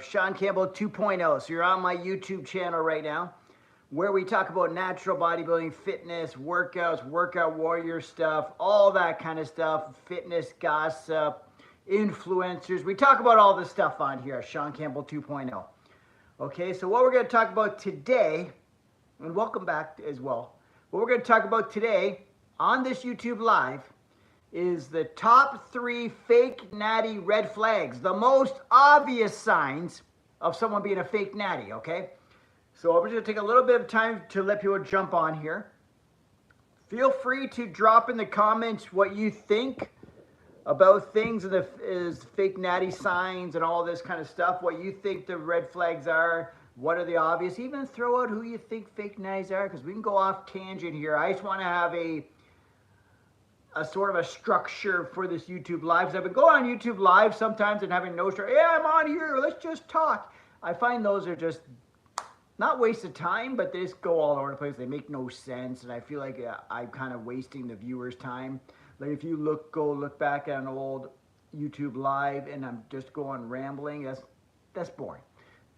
Shaun Campbell 2.0. So you're on my YouTube channel right now where we talk about natural bodybuilding, fitness, workouts, workout warrior stuff, all that kind of stuff, fitness gossip, influencers. We talk about all this stuff on here, Shaun Campbell 2.0. Okay, so what we're going to talk about today, and welcome back as well, what we're going to talk about today on this YouTube Live is the top 3 fake natty red flags, the most obvious signs of someone being a fake natty, okay? So I'm just going to take a little bit of time to let people jump on here. Feel free to drop in the comments what you think about things as fake natty signs and all this kind of stuff, what you think the red flags are, what are the obvious, even throw out who you think fake natties are, because we can go off tangent here. I just want to have a sort of a structure for this YouTube Live. Because I've been going on YouTube Live sometimes and having no structure. Yeah, I'm on here, let's just talk. I find those are just not waste of time, but they just go all over the place. They make no sense, and I feel like I'm kind of wasting the viewers' time. Like if you go look back at an old YouTube Live and I'm just going rambling, that's boring.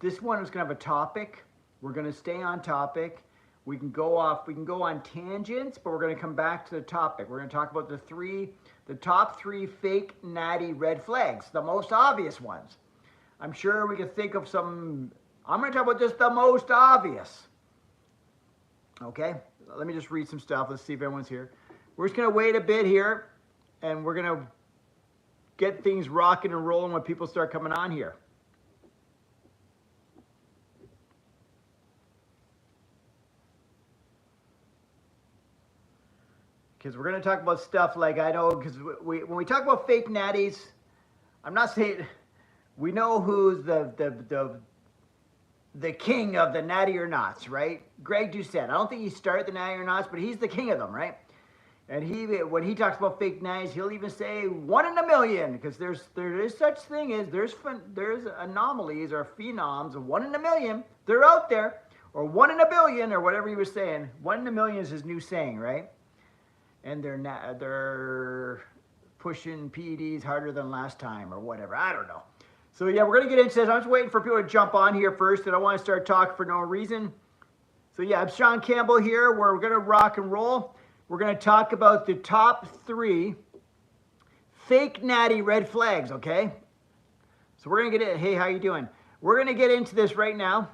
This one is going to have a topic. We're going to stay on topic. We can go on tangents, but we're going to come back to the topic. We're going to talk about the top 3 fake natty red flags, the most obvious ones. I'm sure we could think of some. I'm going to talk about just the most obvious. Okay, let me just read some stuff. Let's see if everyone's here. We're just going to wait a bit here, and we're going to get things rocking and rolling when people start coming on here. Because we're going to talk about stuff like, I know, because when we talk about fake natties, I'm not saying, we know who's the king of the natty or nots, right? Greg Doucette. I don't think he started the natty or nots, but he's the king of them, right? And when he talks about fake natties, he'll even say 1 in a million, because there is such thing as there's anomalies or phenoms of 1 in a million. They're out there, or 1 in a billion, or whatever he was saying. 1 in a million is his new saying, right? And they're pushing PEDs harder than last time or whatever. I don't know. So yeah, we're going to get into this. I'm just waiting for people to jump on here first, and I want to start talking for no reason. So yeah, I'm Shaun Campbell here. We're going to rock and roll. We're going to talk about the top 3 fake natty red flags, okay? So we're going to get it. Hey, how you doing? We're going to get into this right now.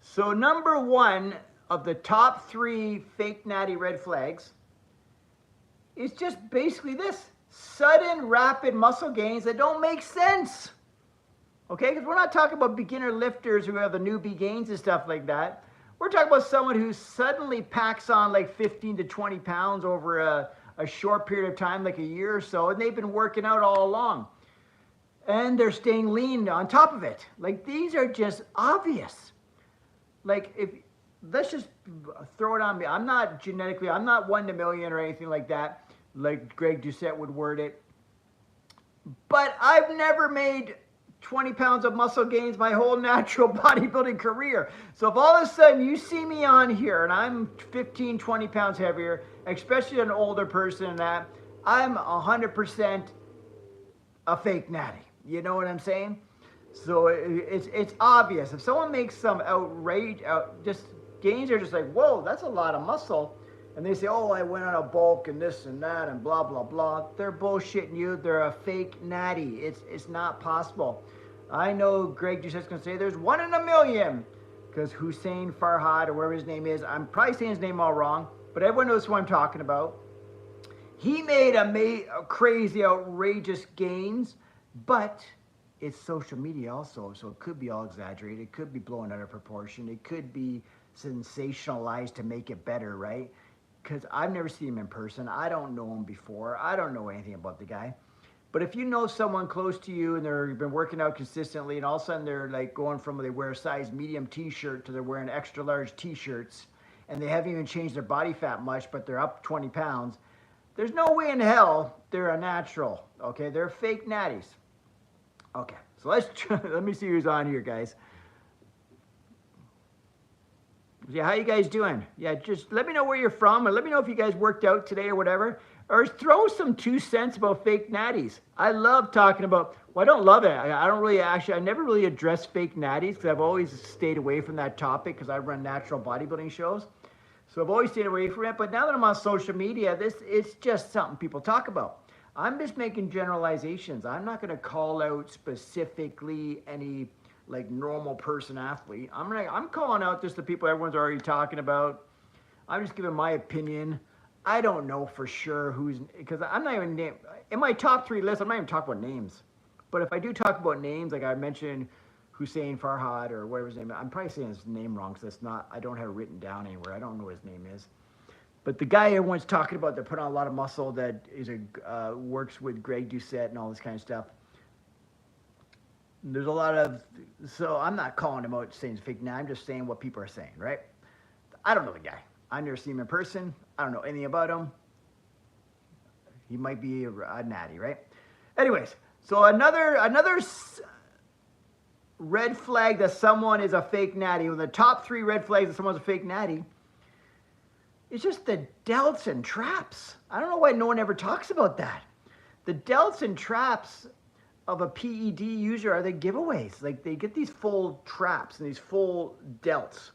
So number 1 of the top 3 fake natty red flags, it's just basically this: sudden, rapid muscle gains that don't make sense. Okay, because we're not talking about beginner lifters who have the newbie gains and stuff like that. We're talking about someone who suddenly packs on like 15 to 20 pounds over a short period of time, like a year or so, and they've been working out all along. And they're staying lean on top of it. Like, these are just obvious. Like, let's just throw it on me. I'm not 1 in a million or anything like that, like Greg Doucette would word it. But I've never made 20 pounds of muscle gains my whole natural bodybuilding career. So if all of a sudden you see me on here and I'm 15, 20 pounds heavier, especially an older person than that, I'm 100% a fake natty. You know what I'm saying? So it's obvious. If someone makes some just gains are just like, whoa, that's a lot of muscle. And they say, oh, I went on a bulk and this and that and blah, blah, blah. They're bullshitting you. They're a fake natty. It's not possible. I know Greg Doucette's going to say there's 1 in a million, because Hussein Farhad, or whatever his name is, I'm probably saying his name all wrong, but everyone knows who I'm talking about. He made a crazy, outrageous gains, but it's social media also, so it could be all exaggerated. It could be blown out of proportion. It could be sensationalized to make it better, right? Because I've never seen him in person. I don't know him before. I don't know anything about the guy. But if you know someone close to you and they've been working out consistently, and all of a sudden they're like going from they wear a size medium t-shirt to they're wearing extra large t-shirts, and they haven't even changed their body fat much, but they're up 20 pounds, there's no way in hell they're a natural, okay? They're fake natties. Okay, so let me see who's on here, guys. Yeah, how you guys doing? Yeah, just let me know where you're from, and let me know if you guys worked out today or whatever. or throw some 2 cents about fake natties. I love talking about, well, I don't love it. I don't really I never really address fake natties because I've always stayed away from that topic because I run natural bodybuilding shows. So I've always stayed away from it. But now that I'm on social media, it's just something people talk about. I'm just making generalizations. I'm not going to call out specifically any like normal person athlete. I'm calling out just the people everyone's already talking about. I'm just giving my opinion. I don't know for sure who's, because I'm not even in my top 3 list. I'm not even talking about names. But if I do talk about names, like I mentioned Hussein Farhad or whatever his name is, I'm probably saying his name wrong because I don't have it written down anywhere. I don't know what his name is. But the guy everyone's talking about that put on a lot of muscle, that is works with Greg Doucette and all this kind of stuff. There's a lot of, so I'm not calling him out saying he's fake now. I'm just saying what people are saying, right? I don't know the guy. I've never seen him in person. I don't know anything about him. He might be a natty, right? Anyways, so another red flag that someone is a fake natty, one of the top 3 red flags that someone's a fake natty, it's just the delts and traps. I don't know why no one ever talks about that. The delts and traps of a PED user are the giveaways. Like they get these full traps and these full delts.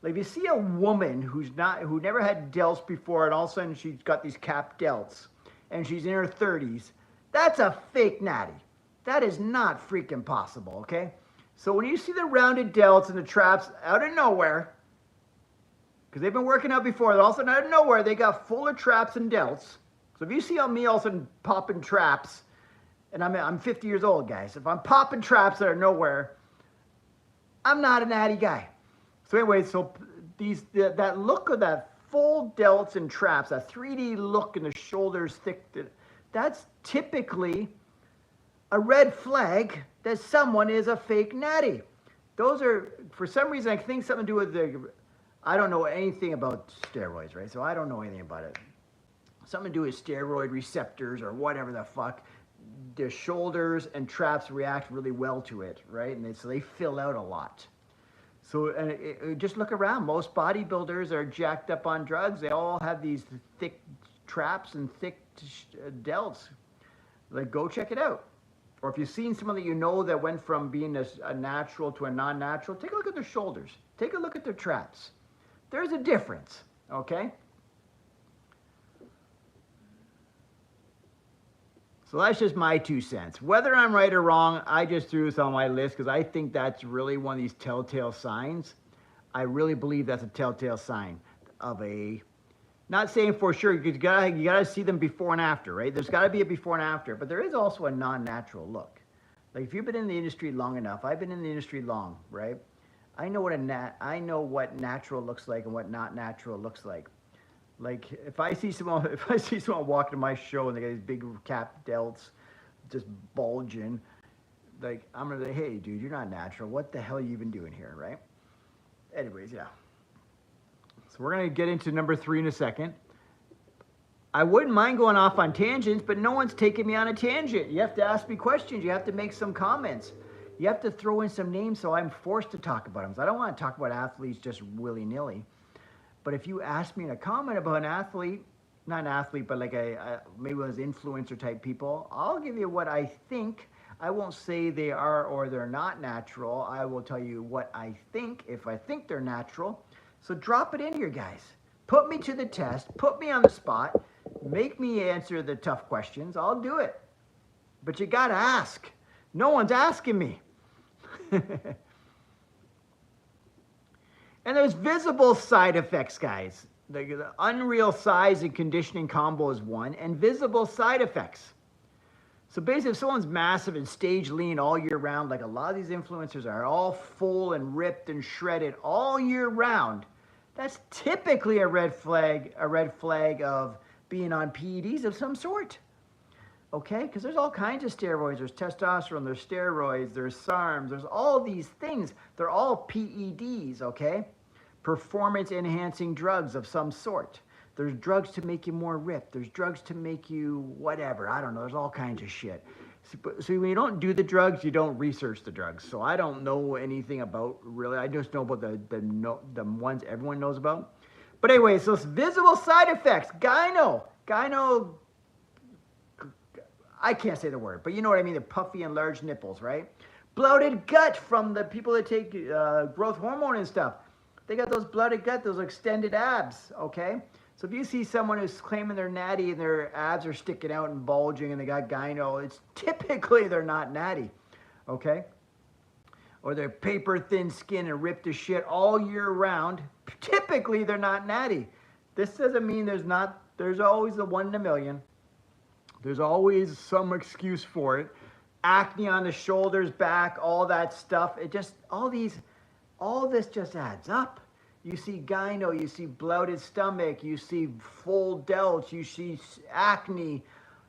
Like if you see a woman who never had delts before and all of a sudden she's got these capped delts and she's in her 30s, that's a fake natty. That is not freaking possible, okay? So when you see the rounded delts and the traps out of nowhere, because they've been working out before, all of a sudden out of nowhere they got full of traps and delts. So if you see me all of a sudden popping traps, and I'm 50 years old, guys. If I'm popping traps out of nowhere, I'm not a natty guy. So anyway, so that look of that full delts and traps, that 3D look in the shoulders thick, that's typically a red flag that someone is a fake natty. Those are, for some reason, I think something to do with I don't know anything about steroids, right? So I don't know anything about it. Something to do with steroid receptors or whatever the fuck. The shoulders and traps react really well to it, right? And so they fill out a lot. So just look around. Most bodybuilders are jacked up on drugs. They all have these thick traps and thick delts. Like, go check it out. Or if you've seen someone that you know that went from being a natural to a non-natural, take a look at their shoulders. Take a look at their traps. There's a difference, okay? So that's just my 2 cents. Whether I'm right or wrong, I just threw this on my list because I think that's really one of these telltale signs. I really believe that's a telltale sign of a, not saying for sure, you gotta see them before and after, right? There's gotta be a before and after, but there is also a non-natural look. Like if you've been in the industry long enough, I've been in the industry long, right? I know what natural looks like and what not natural looks like. Like if I see someone walking to my show and they got these big cap delts just bulging, like I'm gonna say, hey dude, you're not natural. What the hell are you even doing here, right? Anyways, yeah. So we're gonna get into number 3 in a second. I wouldn't mind going off on tangents, but no one's taking me on a tangent. You have to ask me questions. You have to make some comments. You have to throw in some names so I'm forced to talk about them. So I don't want to talk about athletes just willy-nilly. But if you ask me in a comment about an athlete, not an athlete, but like maybe one of those influencer type people, I'll give you what I think. I won't say they are or they're not natural. I will tell you what I think if I think they're natural. So drop it in here, guys. Put me to the test. Put me on the spot. Make me answer the tough questions. I'll do it. But you got to ask. No one's asking me. And there's visible side effects, guys. The unreal size and conditioning combo is one, and visible side effects. So basically, if someone's massive and stage lean all year round, like a lot of these influencers are, all full and ripped and shredded all year round, that's typically a red flag of being on PEDs of some sort. Okay, because there's all kinds of steroids. There's testosterone, there's steroids, there's SARMs, there's all these things. They're all PEDs, okay? Performance-enhancing drugs of some sort. There's drugs to make you more ripped. There's drugs to make you whatever. I don't know. There's all kinds of shit. So when you don't do the drugs, you don't research the drugs. So I don't know anything about, really. I just know about the ones everyone knows about. But anyway, so it's visible side effects. Gyno I can't say the word, but you know what I mean, the puffy and large nipples, right? Bloated gut from the people that take growth hormone and stuff. They got those bloated gut, those extended abs, okay? So if you see someone who's claiming they're natty and their abs are sticking out and bulging and they got gyno, it's typically they're not natty, okay? Or they're paper thin skin and ripped to shit all year round, typically they're not natty. This doesn't mean there's always the 1 in a million. There's always some excuse for it. Acne on the shoulders, back, all that stuff. All this just adds up. You see gyno, you see bloated stomach, you see full delts, you see acne,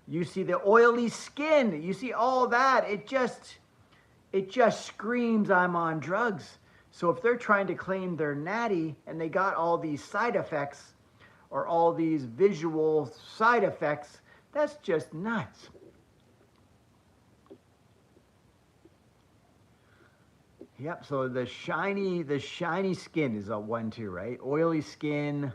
you see the oily skin, you see all that. It just screams I'm on drugs. So if they're trying to claim they're natty and they got all these side effects or all these visual side effects, that's just nuts. Yep, so the shiny skin is a 1, 2, right? Oily skin,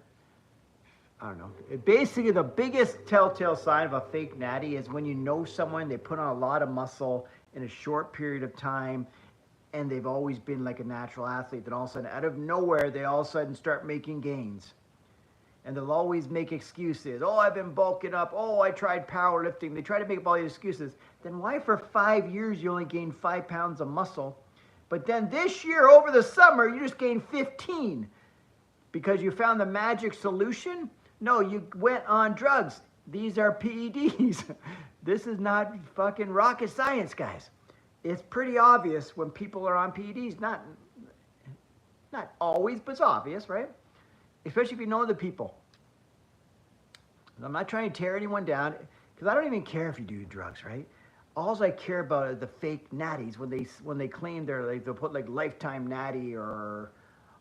I don't know. Basically, the biggest telltale sign of a fake natty is when you know someone, they put on a lot of muscle in a short period of time, and they've always been like a natural athlete. Then all of a sudden, out of nowhere, they all of a sudden start making gains. And they'll always make excuses. Oh, I've been bulking up. Oh, I tried powerlifting. They try to make up all these excuses. Then why for 5 years you only gained 5 pounds of muscle? But then this year, over the summer, you just gained 15. Because you found the magic solution? No, you went on drugs. These are PEDs. This is not fucking rocket science, guys. It's pretty obvious when people are on PEDs. Not always, but it's obvious, right? Especially if you know the people. I'm not trying to tear anyone down, because I don't even care if you do drugs, right? All I care about are the fake natties when they claim they'll put like lifetime natty or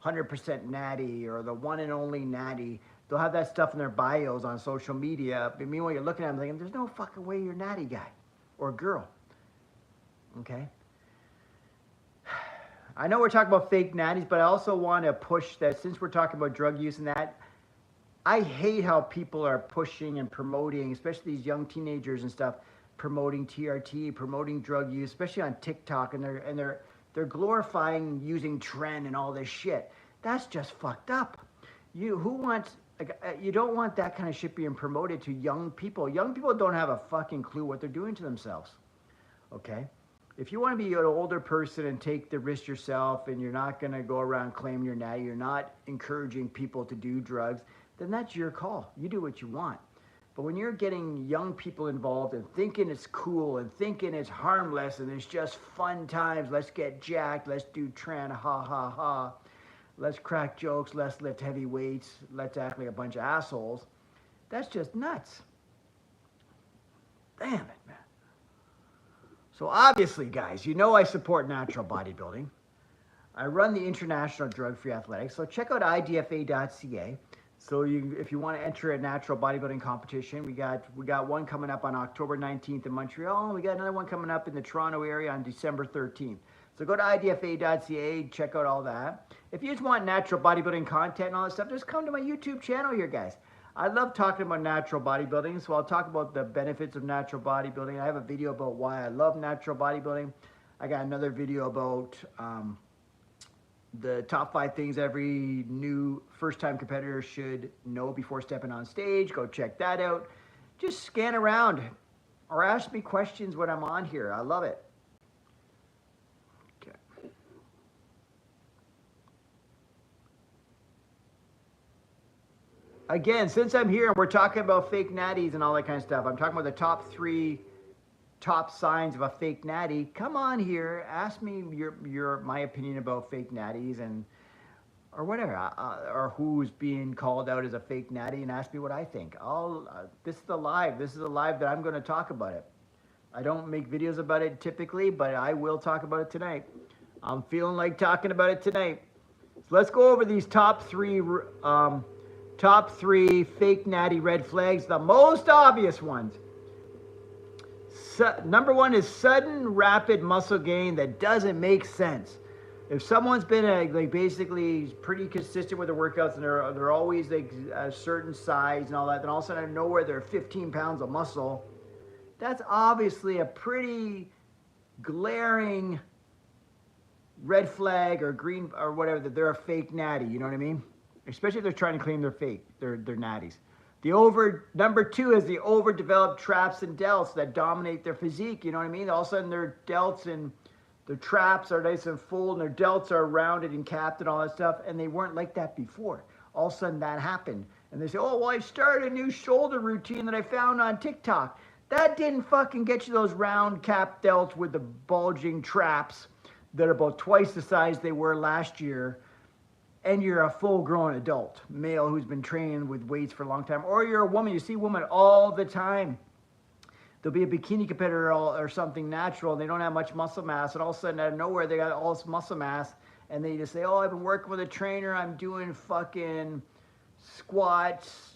100% natty or the one and only natty. They'll have that stuff in their bios on social media. But meanwhile, you're looking at them thinking, there's no fucking way you're a natty guy or girl. Okay? I know we're talking about fake natties, but I also want to push that since we're talking about drug use and that, I hate how people are pushing and promoting, especially these young teenagers and stuff, promoting TRT, promoting drug use, especially on TikTok, and they're glorifying using tren and all this shit. That's just fucked up. You don't want that kind of shit being promoted to young people. Young people don't have a fucking clue what they're doing to themselves. Okay? If you want to be an older person and take the risk yourself and you're not going to go around claiming you're natty, you're not encouraging people to do drugs, then that's your call. You do what you want. But when you're getting young people involved and thinking it's cool and thinking it's harmless and it's just fun times, let's get jacked, let's do tren, ha ha ha, let's crack jokes, let's lift heavy weights, let's act like a bunch of assholes, that's just nuts. Damn it, man. So obviously, guys, you know I support natural bodybuilding. I run the International Drug-Free Athletics, so check out idfa.ca. So if you want to enter a natural bodybuilding competition, we got one coming up on October 19th in Montreal, and we got another one coming up in the Toronto area on December 13th. So go to idfa.ca, check out all that. If you just want natural bodybuilding content and all that stuff, just come to my YouTube channel here, guys. I love talking about natural bodybuilding, so I'll talk about the benefits of natural bodybuilding. I have a video about why I love natural bodybuilding. I got another video about the top 5 things every new first-time competitor should know before stepping on stage. Go check that out. Just scan around or ask me questions when I'm on here. I love it. Okay. Again, since I'm here and we're talking about fake natties and all that kind of stuff, I'm talking about the top 3 top signs of a fake natty. Come on here, ask me my opinion about fake natties and or whatever, or who's being called out as a fake natty, and ask me what I think. This is the live that I'm going to talk about it. I don't make videos about it typically, but I will talk about it tonight. I'm feeling like talking about it tonight. So let's go over these top three fake natty red flags, the most obvious ones. Number 1 is sudden, rapid muscle gain that doesn't make sense. If someone's been basically pretty consistent with their workouts and they're always like a certain size and all that, then all of a sudden out of nowhere they're 15 pounds of muscle, that's obviously a pretty glaring red flag or green or whatever, that they're a fake natty, you know what I mean? Especially if they're trying to claim they're fake, they're natties. Number 2 is the overdeveloped traps and delts that dominate their physique, you know what I mean? All of a sudden their delts and their traps are nice and full and their delts are rounded and capped and all that stuff, and they weren't like that before. All of a sudden that happened. And they say, oh, well, I started a new shoulder routine that I found on TikTok. That didn't fucking get you those round cap delts with the bulging traps that are about twice the size they were last year, and you're a full-grown adult male who's been training with weights for a long time, or you're a woman. You see women all the time. There'll be a bikini competitor or something natural, and they don't have much muscle mass, and all of a sudden, out of nowhere, they got all this muscle mass, and they just say, oh, I've been working with a trainer, I'm doing fucking squats,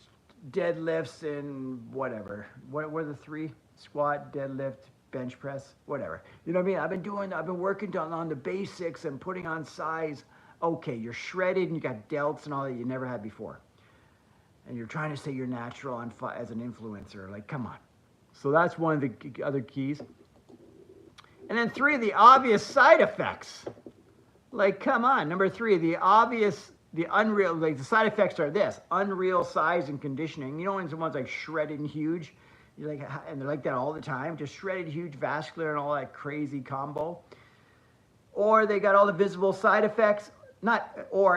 deadlifts, and whatever. What were the 3? Squat, deadlift, bench press, whatever. You know what I mean? I've been working on the basics and putting on size. Okay, you're shredded and you got delts and all that you never had before. And you're trying to say you're natural as an influencer. Like, come on. So that's one of the other keys. And then 3, the obvious side effects. Like, come on. Number 3, the unreal, like the side effects are this: unreal size and conditioning. You know when someone's like shredded and huge, you're like, and they're like that all the time, just shredded, huge, vascular, and all that crazy combo. Or they got all the visible side effects, they got the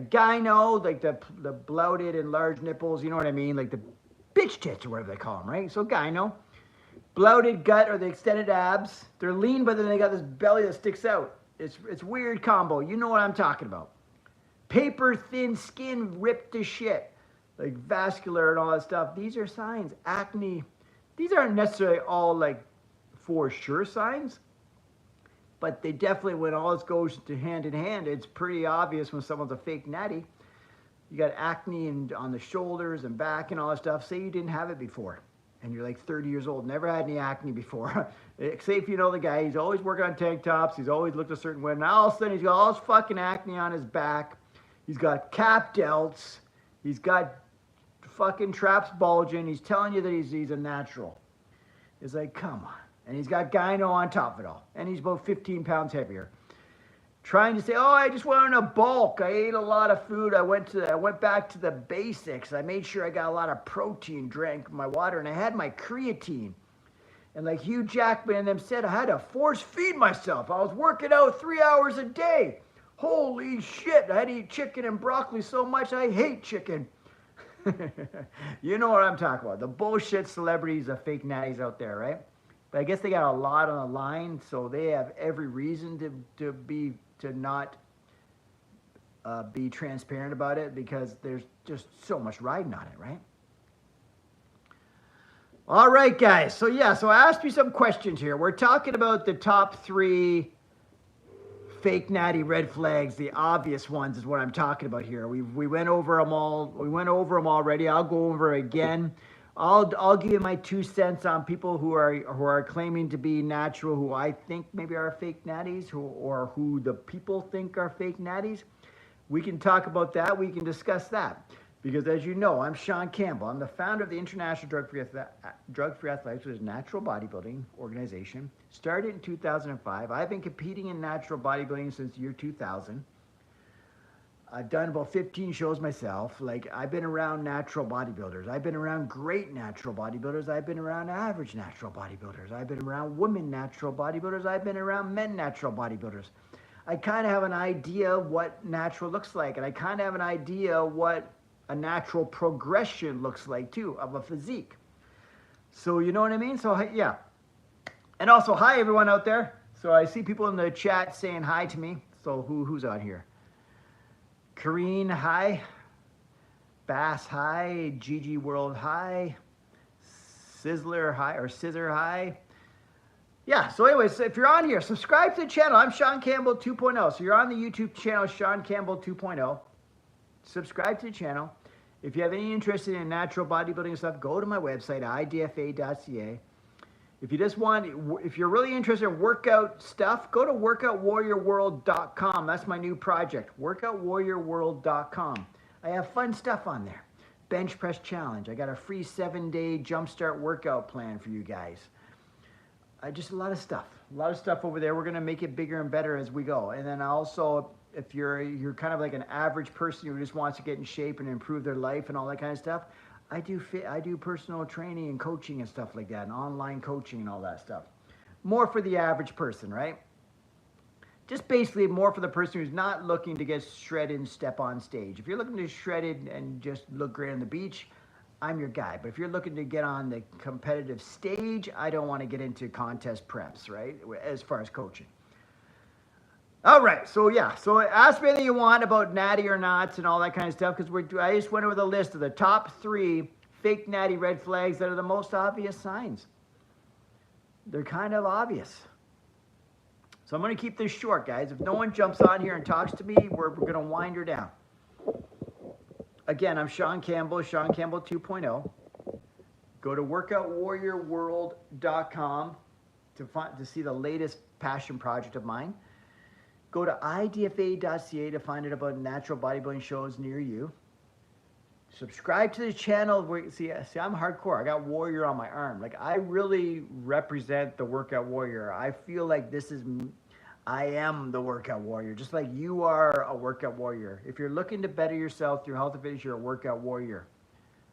gyno, like the bloated and large nipples, you know what I mean? Like the bitch tits or whatever they call them, right? So gyno. Bloated gut or the extended abs. They're lean, but then they got this belly that sticks out. It's weird combo. You know what I'm talking about. Paper thin skin ripped to shit. Like vascular and all that stuff. These are signs. Acne. These aren't necessarily all like for sure signs. But they definitely, when all this goes to hand in hand, it's pretty obvious when someone's a fake natty. You got acne on the shoulders and back and all that stuff. Say you didn't have it before. And you're like 30 years old, never had any acne before. Say if you know the guy, he's always working on tank tops, he's always looked a certain way. Now all of a sudden he's got all this fucking acne on his back. He's got cap delts. He's got fucking traps bulging. He's telling you that he's a natural. It's like, come on. And he's got gyno on top of it all. And he's about 15 pounds heavier. Trying to say, oh, I just went on a bulk. I ate a lot of food. I went back to the basics. I made sure I got a lot of protein, drank my water, and I had my creatine. And like Hugh Jackman and them said, I had to force feed myself. I was working out 3 hours a day. Holy shit. I had to eat chicken and broccoli so much I hate chicken. You know what I'm talking about. The bullshit celebrities, the fake natties out there, right? But I guess they got a lot on the line, so they have every reason to not be transparent about it, because there's just so much riding on it, right? All right, guys. So I asked you some questions here. We're talking about the top 3 fake natty red flags, the obvious ones is what I'm talking about here. We went over them all. We went over them already. I'll go over again. I'll give you my 2 cents on people who are claiming to be natural, who I think maybe are fake natties, or who the people think are fake natties. We can talk about that. We can discuss that. Because as you know, I'm Shaun Campbell. I'm the founder of the International Drug-Free Athletics, which is a natural bodybuilding organization. Started in 2005. I've been competing in natural bodybuilding since the year 2000. I've done about 15 shows myself. Like, I've been around natural bodybuilders. I've been around great natural bodybuilders. I've been around average natural bodybuilders. I've been around women natural bodybuilders. I've been around men natural bodybuilders. I kind of have an idea what natural looks like, and I kind of have an idea what a natural progression looks like too, of a physique. So you know what I mean? So yeah. And also, hi everyone out there. So I see people in the chat saying hi to me. So who's on here? Kareen, hi. Bass, hi. GG World, hi. Sizzler, hi. Or Scissor, hi. Yeah, so anyways, if you're on here, subscribe to the channel. I'm Shaun Campbell 2.0. So you're on the YouTube channel, Shaun Campbell 2.0. Subscribe to the channel. If you have any interest in natural bodybuilding stuff, go to my website, idfa.ca. If you're really interested in workout stuff, go to workoutwarriorworld.com. That's my new project, workoutwarriorworld.com. I have fun stuff on there. bench press challenge. I got a free 7-day Jumpstart workout plan for you guys. Just a lot of stuff over there. We're gonna make it bigger and better as we go. And then also, if you're kind of like an average person who just wants to get in shape and improve their life and all that kind of stuff, I do personal training and coaching and stuff like that, and online coaching and all that stuff. More for the average person, right? Just basically more for the person who's not looking to get shredded and step on stage. If you're looking to shred it and just look great on the beach, I'm your guy. But if you're looking to get on the competitive stage, I don't want to get into contest preps, right? As far as coaching. All right, so yeah, so ask me anything you want about natty or nots and all that kind of stuff, because I just went over the list of the top 3 fake natty red flags that are the most obvious signs. They're kind of obvious. So I'm going to keep this short, guys. If no one jumps on here and talks to me, we're going to wind her down. Again, I'm Shaun Campbell, Shaun Campbell 2.0. Go to workoutwarriorworld.com to see the latest passion project of mine. Go to idfa.ca to find out about natural bodybuilding shows near you. Subscribe to the channel. See, I'm hardcore. I got warrior on my arm. Like, I really represent the workout warrior. I feel like I am the workout warrior, just like you are a workout warrior. If you're looking to better yourself through health and fitness, you're a workout warrior,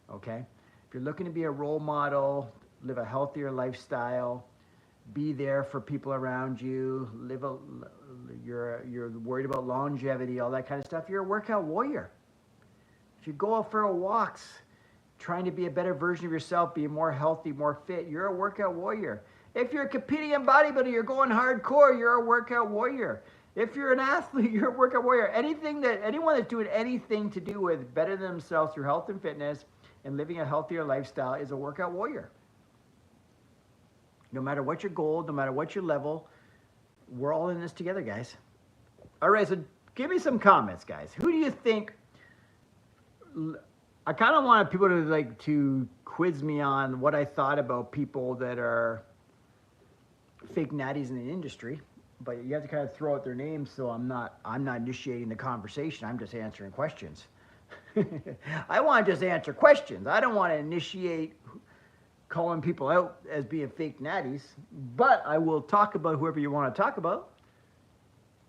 okay? If you're looking to be a role model, live a healthier lifestyle, be there for people around you, you're worried about longevity, all that kind of stuff, you're a workout warrior. If you go out for walks, trying to be a better version of yourself, be more healthy, more fit, you're a workout warrior. If you're competing in bodybuilding, you're going hardcore, you're a workout warrior. If you're an athlete, you're a workout warrior. Anyone that's doing anything to do with better themselves through health and fitness and living a healthier lifestyle is a workout warrior. No matter what your goal, no matter what your level, we're all in this together, guys. All right, so give me some comments, guys. Who do you think? I kind of wanted people to quiz me on what I thought about people that are fake natties in the industry, but you have to kind of throw out their names, so I'm not initiating the conversation. I'm just answering questions. I want to just answer questions. I don't want to initiate calling people out as being fake natties, but I will talk about whoever you want to talk about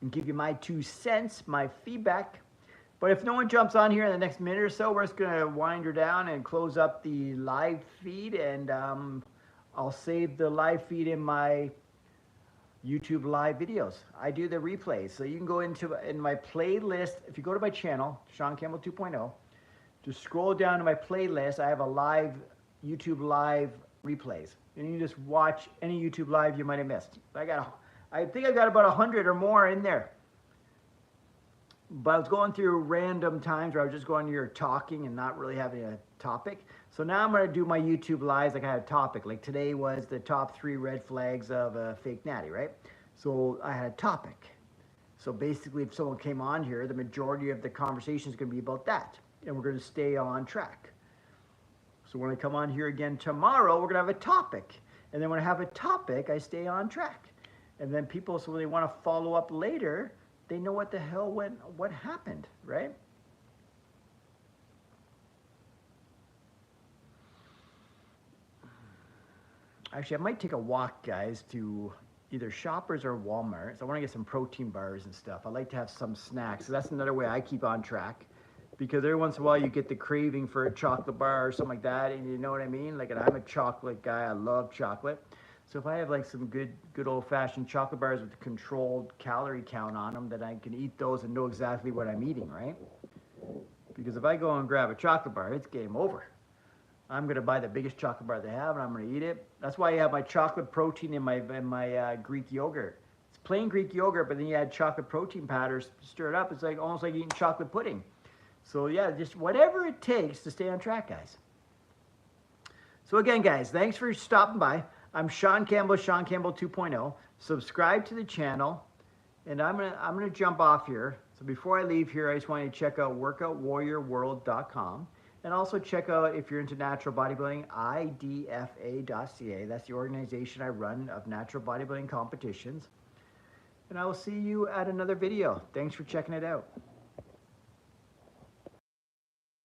and give you my 2 cents, my feedback. But if no one jumps on here in the next minute or so, we're just going to wind her down and close up the live feed, and I'll save the live feed in my YouTube live videos. I do the replays, so you can go in my playlist. If you go to my channel, Shaun Campbell 2.0, just scroll down to my playlist. I have a live YouTube live replays, and you can just watch any YouTube live you might have missed. I think I got about 100 or more in there. But I was going through random times where I was just going here talking and not really having a topic. So now I'm going to do my YouTube lives like I had a topic. Like today was the top 3 red flags of a fake natty, right? So I had a topic. So basically, if someone came on here, the majority of the conversation is going to be about that. And we're going to stay on track. So when I come on here again tomorrow, we're going to have a topic. And then when I have a topic, I stay on track. And then people, so when they want to follow up later, they know what the hell what happened, right? Actually, I might take a walk, guys, to either Shoppers or Walmart. So I want to get some protein bars and stuff. I like to have some snacks. So that's another way I keep on track. Because every once in a while you get the craving for a chocolate bar or something like that, and you know what I mean? Like, and I'm a chocolate guy. I love chocolate. So if I have like some good old-fashioned chocolate bars with a controlled calorie count on them, then I can eat those and know exactly what I'm eating, right? Because if I go and grab a chocolate bar, it's game over. I'm going to buy the biggest chocolate bar they have, and I'm going to eat it. That's why I have my chocolate protein in my Greek yogurt. It's plain Greek yogurt, but then you add chocolate protein powder, stir it up. It's like almost like eating chocolate pudding. So yeah, just whatever it takes to stay on track, guys. So again, guys, thanks for stopping by. I'm Shaun Campbell, Shaun Campbell 2.0. Subscribe to the channel, and I'm gonna jump off here. So before I leave here, I just want you to check out workoutwarriorworld.com, and also check out, if you're into natural bodybuilding, idfa.ca. That's the organization I run of natural bodybuilding competitions. And I will see you at another video. Thanks for checking it out.